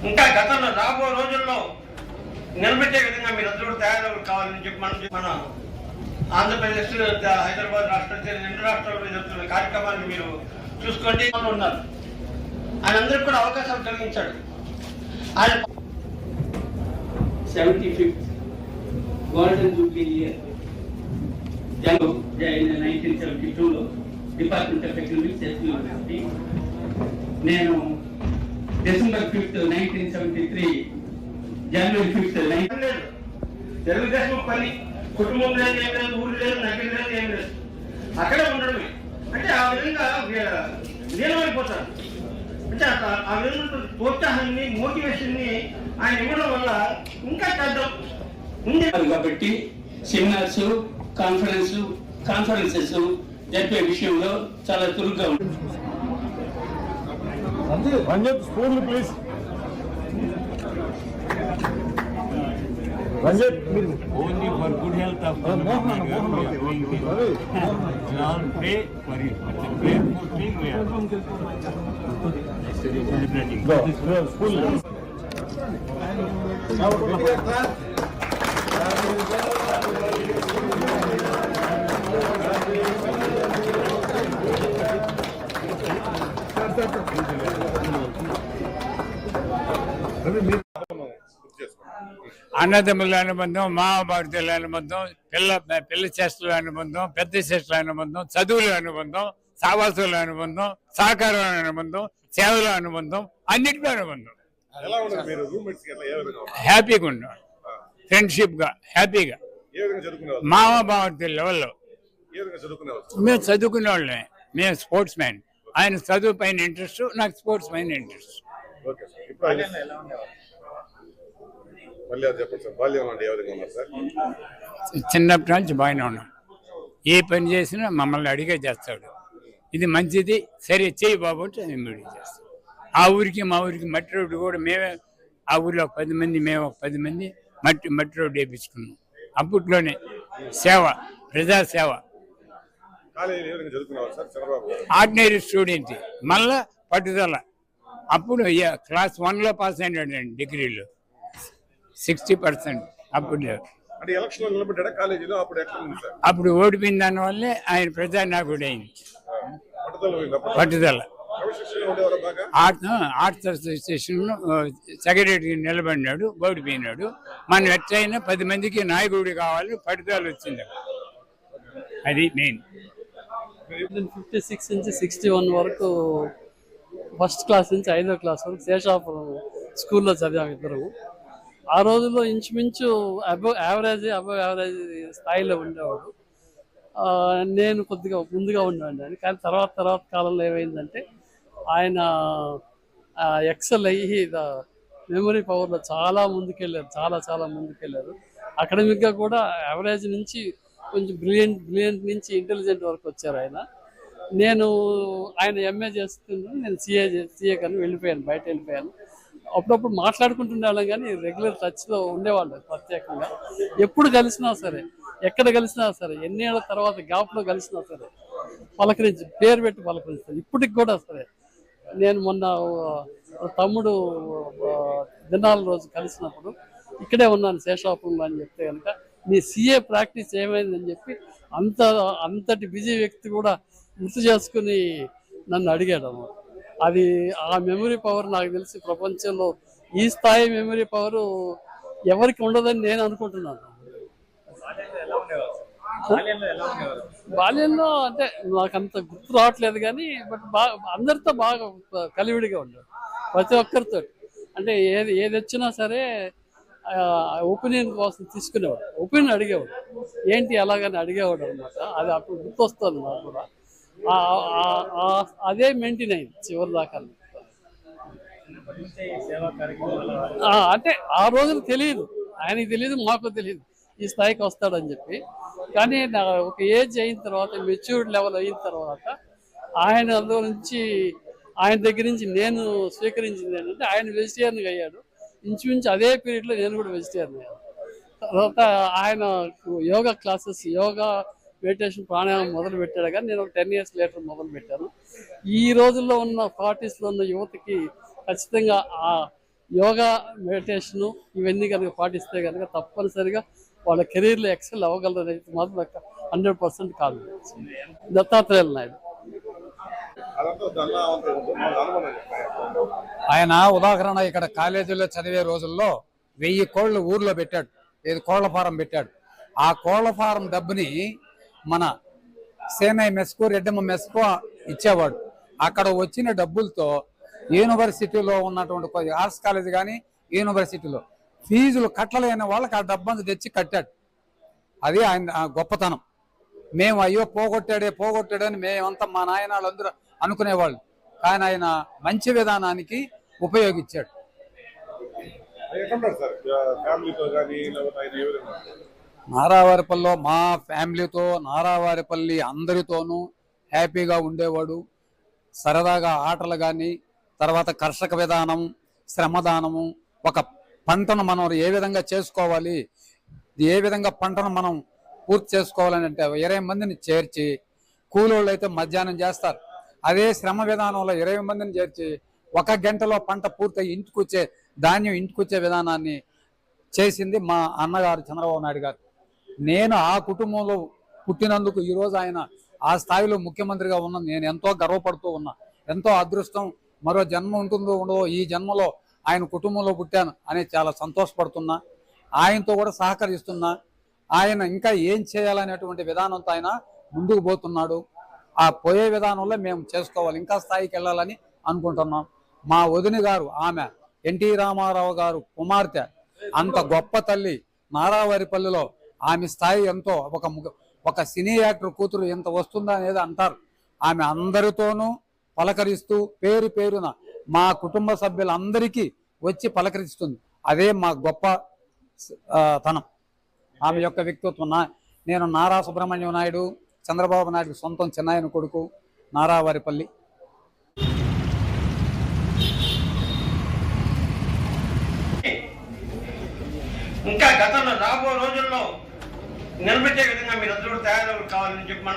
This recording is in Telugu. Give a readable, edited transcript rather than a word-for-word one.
ఇంకా గతంలో రాబో రోజుల్లో నిలబెట్టే విధంగా మీరు అందరూ తయారవు కావాలని చెప్పి మన ఆంధ్రప్రదేశ్ హైదరాబాద్ రాష్ట్రం రెండు రాష్ట్రాల్లో జరుగుతున్న కార్యక్రమాన్ని మీరు చూసుకోండి ఉన్నారు. ఆయన అందరికి కూడా అవకాశాలు కలిగించాడు. ఆయన 75th గోల్డెన్ జూబ్లీ ఇయర్ 1972లో డిపార్ట్మెంట్ ఆఫ్ ఎకనామిక్స్ యూనివర్సిటీ. నేను December 5th, 1973 January 5th Telugu Desam పని కుటుంబం లేదు, ఏం లేదు, ఊరు లేదు, నగరం లేదు, ఏం లేదు, అక్కడే ఉండడమే. అంటే ఆ విధంగా లీనమైపోతారు. అంటే ఆ విధంగా ప్రోత్సాహాన్ని మోటివేషన్ని ఆయన ఇవ్వడం వల్ల ఇంకా చేద్దాం ఉంది కాబట్టి సెమినార్స్ కాన్ఫరెన్సెస్ జరిపే విషయంలో చాలా చురుగ్గా ఉంటుంది. Ranjit, spoon please. Ranjit, only for good health of the Mohan. Pray for it. Pray for thing we are celebrating. Go, spoon. అన్నదమ్ముల అనుబంధం, మహాభారతుల అనుబంధం, పిల్ల చేష్టల అనుబంధం, పెద్ద చేష్టల అనుబంధం, చదువుల అనుబంధం, సావాసుల అనుబంధం, సహకారం అనుబంధం, సేవల అనుబంధం, అన్నిటిలో అనుబంధం. హ్యాపీగా ఉన్నాం, ఫ్రెండ్షిప్ గా హ్యాపీగా. మహాభారతుల లెవెల్లో మేము చదువుకునే వాళ్ళమే. మేము స్పోర్ట్స్ మ్యాన్. ఆయన చదువు పైన ఇంట్రెస్ట్, నాకు స్పోర్ట్స్ పైన ఇంట్రెస్ట్. చిన్నప్పటి నుంచి బాగానే ఉన్నాం. ఏ పని చేసినా మమ్మల్ని అడిగే చేస్తాడు. ఇది మంచిది, సరే చేయి బాబు అంటే మేము చేస్తాం. ఆ ఊరికి మా ఊరికి మట్టి రోడ్డు కూడా మేమే, ఆ ఊరిలో 10 మంది, మేము 10 మంది మట్టి రోడ్డు వేయించుకున్నాం. అప్పట్లోనే సేవ, ప్రజాసేవ. ఆర్డినరీ స్టూడెంట్, మళ్ళా పట్టుదల. అప్పుడు క్లాస్ 1లో పాస్ అయినాడు డిగ్రీలో 60%. అప్పుడు ఓడిపోయిన దానివల్లే ఆయన ప్రజానాయకుడు అయింది. పట్టుదల. ఆర్ట్స్ అసోసియేషన్ సెక్రటరీ నిలబడినాడు, ఓడిపోయినాడు. మనం ఎట్లయినా 10 మందికి నాయకుడు కావాలి, పట్టుదల వచ్చింది. అది మెయిన్. 56 నుంచి 61 వరకు ఫస్ట్ క్లాస్ నుంచి 5వ క్లాస్ వరకు శేషాపురం స్కూల్లో చదివాము ఇద్దరు. ఆ రోజుల్లో ఇంచుమించు అబవ్ యావరేజ్ స్థాయిలో ఉండేవాడు. నేను కొద్దిగా ముందుగా ఉండేవాడిని. కానీ తర్వాత కాలంలో ఏమైందంటే ఆయన ఎక్సెల్ అయ్యి మెమరీ పవర్లో చాలా ముందుకెళ్ళారు, చాలా ముందుకెళ్ళారు. అకాడమిక్గా కూడా యావరేజ్ నుంచి కొంచెం బ్రిలియంట్ నుంచి ఇంటెలిజెంట్ వరకు వచ్చారు ఆయన. ఆయన ఎంఏ చేస్తుంటే నేను సిఏ కానీ వెళ్ళిపోయాను, బయట వెళ్ళిపోయాను. అప్పుడప్పుడు మాట్లాడుకుంటుండేవాళ్ళం కానీ రెగ్యులర్ టచ్లో ఉండేవాళ్ళు. ప్రత్యేకంగా ఎప్పుడు కలిసినా సరే, ఎక్కడ కలిసినా సరే, ఎన్నేళ్ల తర్వాత గ్యాప్లో కలిసినా సరే పలకరించి, పేరు పెట్టి పలకరిస్తాను ఇప్పటికి కూడా సరే. నేను మొన్న తమ్ముడు దినాల రోజు కలిసినప్పుడు ఇక్కడే ఉన్నాను శేషాపురంలో అని చెప్తే కనుక, నీ సిఏ ప్రాక్టీస్ ఏమైందని చెప్పి అంతటి బిజీ వ్యక్తి కూడా గుర్తు చేసుకుని నన్ను అడిగాడు. అది ఆ మెమరీ పవర్ నాకు తెలిసి ప్రపంచంలో ఈ స్థాయి మెమరీ పవర్ ఎవరికి ఉండదని నేను అనుకుంటున్నాను. బాల్యంలో అంటే నాకు అంత గుర్తు రావట్లేదు కానీ అందరితో బాగా కలివిడిగా ఉండేవాడు, ప్రతి ఒక్కరితో. అంటే ఏది వచ్చినా సరే ఒపీనియన్ కోసం తీసుకునేవాడు, ఒపీనియన్ అడిగేవాడు, ఏంటి అలాగని అడిగేవాడు అనమాట. అది అప్పుడు గుర్తొస్తుంది నాకు కూడా. అదే మెయింటైన్ అయింది చివరి దాకా. అంటే ఆ రోజులు తెలియదు, ఆయనకి తెలియదు, మాకు తెలియదు ఈ స్థాయికి వస్తాడని చెప్పి. కానీ ఒక ఏజ్ అయిన తర్వాత, మెచ్యూర్డ్ లెవెల్ అయిన తర్వాత ఆయన అందులో నుంచి, ఆయన దగ్గర నుంచి నేను స్వీకరించింది ఏంటంటే ఆయన వెజిటేరియన్గా అయ్యాడు. ఇంచుమించు అదే పీరియడ్లో నేను కూడా వెజిటేరియన్ అయ్యాను. తర్వాత ఆయన యోగా క్లాసెస్, యోగా మెడిటేషన్, ప్రాణాయామం మొదలు పెట్టాడు. కానీ నేను 10 years లేటర్ మొదలు పెట్టాను. ఈ రోజుల్లో ఉన్న 40s ఉన్న యువతకి ఖచ్చితంగా యోగా మెడిటేషను ఇవన్నీ కనుక పాటిస్తే కనుక తప్పనిసరిగా వాళ్ళ కెరీర్లో ఎక్సెల్ అవ్వగలరు అనేది మాత్రం 100% కాదు. దత్తాత్రేయులు నాయుడు ఆయన ఉదాహరణ ఇక్కడ కాలేజీలో చదివే రోజుల్లో 1000 కోళ్ళు ఊర్లో పెట్టాడు. ఏది కోళ్ల ఫారం పెట్టాడు. ఆ కోళ్ల ఫారం డబ్బుని మన సేనై మెస్కు రెడ్డమ్మ మెస్కు ఇచ్చేవాడు. అక్కడ వచ్చిన డబ్బులతో యూనివర్సిటీలో ఉన్నటువంటి ఆర్ట్స్ కాలేజ్ కానీ యూనివర్సిటీలో ఫీజులు కట్టలేని వాళ్ళకి ఆ డబ్బంతా తెచ్చి కట్టాడు. అది ఆయన గొప్పతనం. మేము అయ్యో పోగొట్టాడని మేమంతా మా నాయనాళ్ళందరూ అనుకునేవాళ్ళు. కానీ ఆయన మంచి విధానానికి ఉపయోగించాడు. నారావారిపల్లిలో మా ఫ్యామిలీతో నారావారిపల్లి అందరితోనూ హ్యాపీగా ఉండేవాడు. సరదాగా ఆటలు కానీ, తర్వాత కర్షక విధానం, శ్రమదానము, ఒక పంటను మనం ఏ విధంగా చేసుకోవాలి, ఏ విధంగా పంటను మనం పూర్తి చేసుకోవాలని అంటే 20 మందిని చేర్చి, కూలోళ్ళు అయితే మధ్యాహ్నం చేస్తారు. అదే శ్రమ విధానంలో 20 మందిని చేర్చి 1 గంటలో పంట పూర్తయి ఇంటికొచ్చే ధాన్యం ఇంటికొచ్చే విధానాన్ని చేసింది మా అన్నగారు చంద్రబాబు నాయుడు గారు. నేను ఆ కుటుంబంలో పుట్టినందుకు ఈరోజు ఆయన ఆ స్థాయిలో ముఖ్యమంత్రిగా ఉన్న నేను ఎంతో గర్వపడుతూ ఉన్నా. ఎంతో అదృష్టం, మరో జన్మ ఉంటుందో ఉండదో, ఈ జన్మలో ఆయన కుటుంబంలో పుట్టాను అని చాలా సంతోషపడుతున్నా. ఆయనతో కూడా సహకరిస్తున్నా. ఆయన ఇంకా ఏం చేయాలనేటువంటి విధానంతో ఆయన ముందుకు పోతున్నాడు. ఆ పోయే విధానంలో మేము చేసుకోవాలి, ఇంకా స్థాయికి వెళ్ళాలని అనుకుంటున్నాం. మా వదిన గారు, ఆమె ఎన్టీ రామారావు గారు కుమార్తె, అంత గొప్ప తల్లి. నారావారిపల్లిలో ఆమె స్థాయి ఎంతో, ఒక సినీ యాక్టర్ కూతురు ఎంత వస్తుందా అనేది అంటారు. ఆమె అందరితోనూ పలకరిస్తూ పేరు పేరున మా కుటుంబ సభ్యులందరికీ వచ్చి పలకరిస్తుంది. అదే మా గొప్ప తనం, ఆమె యొక్క వ్యక్తిత్వం. నేను నారా సుబ్రహ్మణ్యం నాయుడు, చంద్రబాబు నాయుడు సొంతం చిన్నాయన కొడుకు, నారావారిపల్లి. ఇంకా గతంలో రాబో రోజుల్లో నిలబెట్టే విధంగా మీరందరూ తయారు కావాలని చెప్పి